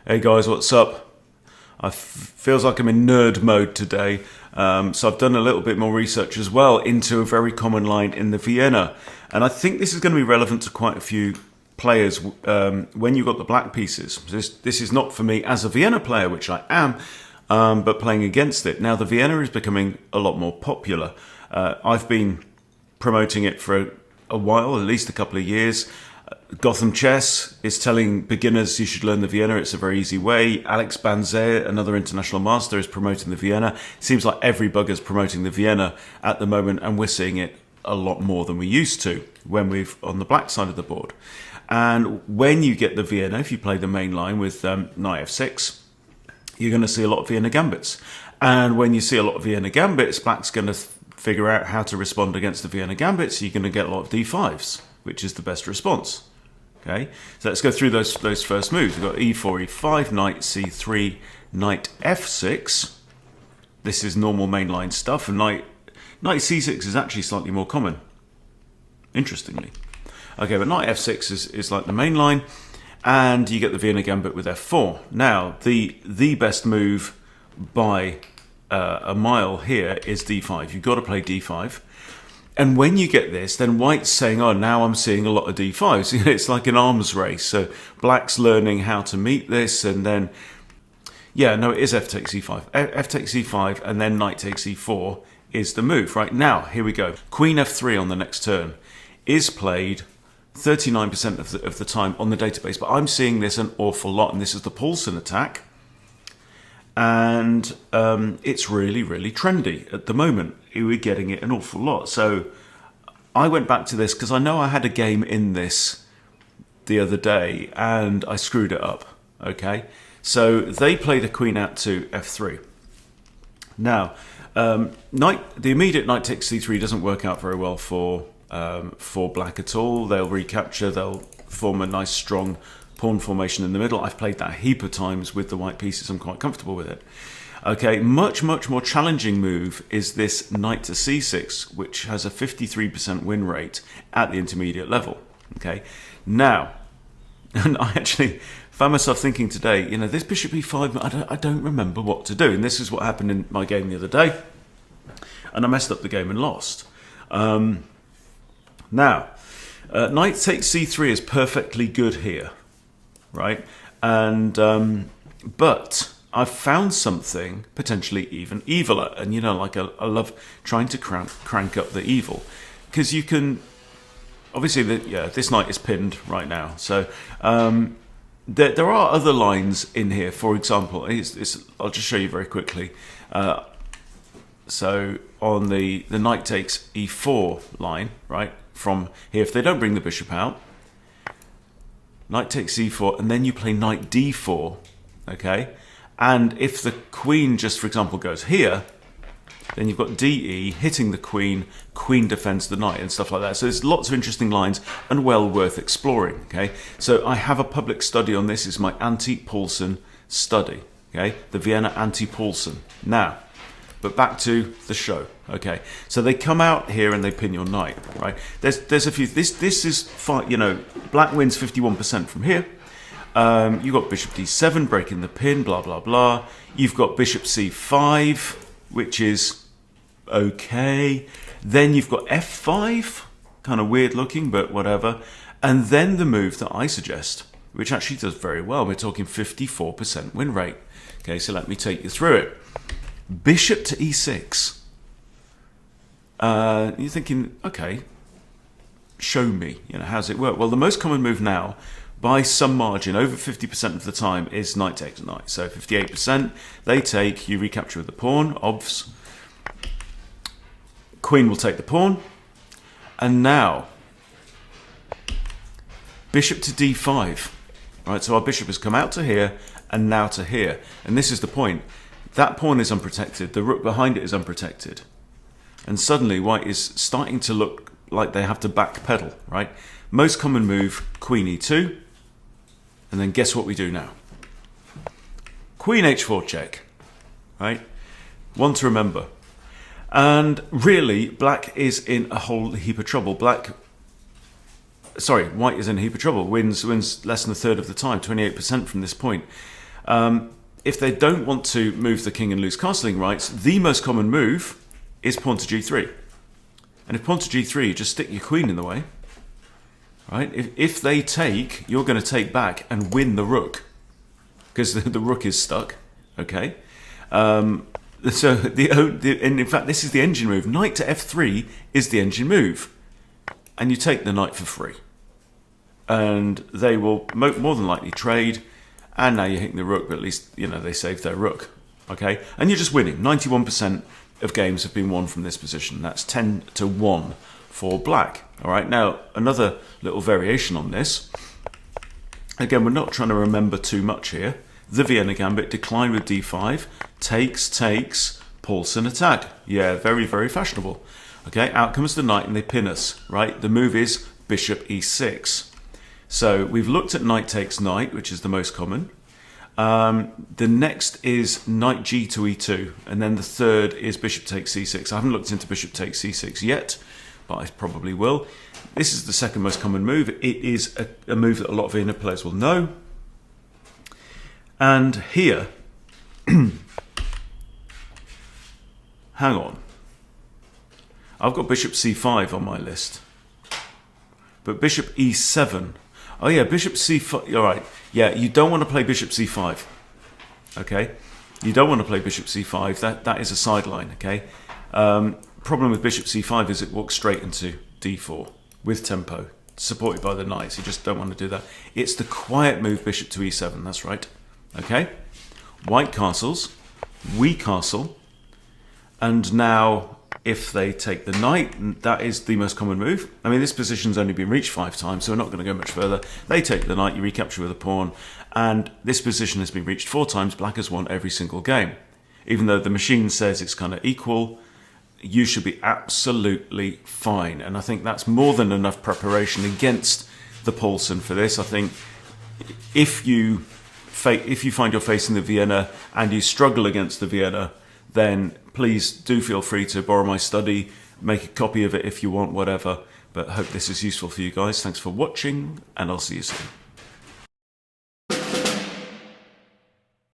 Hey guys, what's up? Feels like I'm in nerd mode today, so I've done a little bit more research as well into a very common line in the Vienna, and I think this is going to be relevant to quite a few players when you've got the black pieces. This is not for me as a Vienna player, which I am, but playing against it. Now the Vienna is becoming a lot more popular. I've been promoting it for a while, at least a couple of years. Gotham Chess is telling beginners you should learn the Vienna. It's a very easy way. Alex Banzet, another international master, is promoting the Vienna. It seems like every bugger's promoting the Vienna at the moment, and we're seeing it a lot more than we used to when we've on the black side of the board. And when you get the Vienna, if you play the main line with knight f6, you're going to see a lot of Vienna gambits. And when you see a lot of Vienna gambits, black's going to figure out how to respond against the Vienna gambits. You're going to get a lot of d5s, which is the best response. Okay, so let's go through those first moves. We've got e4, e5, knight c3, knight f6. This is normal mainline stuff, and knight c6 is actually slightly more common, interestingly. Okay, but knight f6 is like the main line, and you get the Vienna gambit with f4. Now, the best move by a mile here is d5. You've got to play d5. And when you get this, then white's saying, oh, now I'm seeing a lot of d5s. It's like an arms race. So black's learning how to meet this, and then, yeah, no, it is f takes e5. F takes e5, and then knight takes e4 is the move. Right, now, here we go. Queen f3 on the next turn is played 39% of the time on the database, but I'm seeing this an awful lot, and this is the Paulsen Attack. And it's really, really trendy at the moment. We're getting it an awful lot. So I went back to this because I know I had a game in this the other day and I screwed it up. Okay, so they play the queen out to f3. Now, the immediate knight takes c3 doesn't work out very well for black at all. They'll recapture. They'll form a nice strong pawn formation in the middle. I've played that a heap of times with the white pieces. I'm quite comfortable with it. Okay, much more challenging move is this knight to c6, which has a 53% win rate at the intermediate level. Okay, now, and I actually found myself thinking today, you know, this bishop e5, I don't remember what to do, and this is what happened in my game the other day, and I messed up the game and lost. Now, knight takes c3 is perfectly good here. Right, and but I've found something potentially even eviler, and you know, like I love trying to crank up the evil, because you can obviously this knight is pinned right now, so there are other lines in here. For example, I'll just show you very quickly. So on the knight takes e4 line, right from here, if they don't bring the bishop out, knight takes e4, and then you play knight d4, okay? And if the queen just, for example, goes here, then you've got de hitting the queen, queen defends the knight, and stuff like that. So there's lots of interesting lines and well worth exploring, okay? So I have a public study on this. It's my anti-Paulson study, okay? The Vienna anti-Paulson. Now, but back to the show, okay? So they come out here and they pin your knight, right? There's a few. This is fine. You know, black wins 51% from here. You've got bishop d7 breaking the pin, blah blah blah. You've got bishop c5, which is okay. Then you've got f5, kind of weird looking, but whatever. And then the move that I suggest, which actually does very well. We're talking 54% win rate. Okay, so let me take you through it. Bishop to e6. You're thinking, okay, show me, you know, how's it work? Well, the most common move now, by some margin, over 50% of the time, is knight takes knight. So 58%, they take, you recapture with the pawn, obvs. Queen will take the pawn. And now, bishop to d5. Right, so our bishop has come out to here and now to here. And this is the point. That pawn is unprotected. The rook behind it is unprotected. And suddenly white is starting to look like they have to backpedal, right? Most common move, queen e2. And then guess what we do now? Queen h4 check, right? One to remember. And really, black is in a whole heap of trouble. White is in a heap of trouble. Wins less than a third of the time, 28% from this point. If they don't want to move the king and lose castling rights, the most common move is pawn to g3. And if pawn to g3, you just stick your queen in the way. Right? If they take, you're going to take back and win the rook, because the rook is stuck. Okay. So and in fact, this is the engine move. Knight to f3 is the engine move, and you take the knight for free, and they will more than likely trade. And now you're hitting the rook, but at least they saved their rook. Okay, and you're just winning. 91% of games have been won from this position. That's 10-1 for black. All right. Now another little variation on this. Again, we're not trying to remember too much here. The Vienna gambit, decline with d5, takes, Paulsen attack. Yeah, very, very fashionable. Okay, out comes the knight and they pin us, right? The move is bishop e6. So we've looked at knight takes knight, which is the most common. The next is knight g to e2, and then the third is bishop takes c6. I haven't looked into bishop takes c6 yet, but I probably will. This is the second most common move. It is a move that a lot of Vienna players will know. And here, hang on, I've got bishop c5 on my list, but bishop e7, oh yeah, bishop c5, all right, yeah, you don't want to play bishop c5, okay, you don't want to play bishop c5, that is a sideline, okay. Problem with bishop c5 is it walks straight into d4 with tempo, supported by the knights. You just don't want to do that. It's the quiet move bishop to e7, that's right. Okay, white castles, we castle, and now if they take the knight, that is the most common move. I mean, this position's only been reached 5 times, so we're not going to go much further. They take the knight, you recapture with a pawn, and this position has been reached 4 times. Black has won every single game. Even though the machine says it's kind of equal, you should be absolutely fine. And I think that's more than enough preparation against the Paulson for this. I think if you find you're facing the Vienna and you struggle against the Vienna, then please do feel free to borrow my study, make a copy of it if you want, whatever. But I hope this is useful for you guys. Thanks for watching, and I'll see you soon.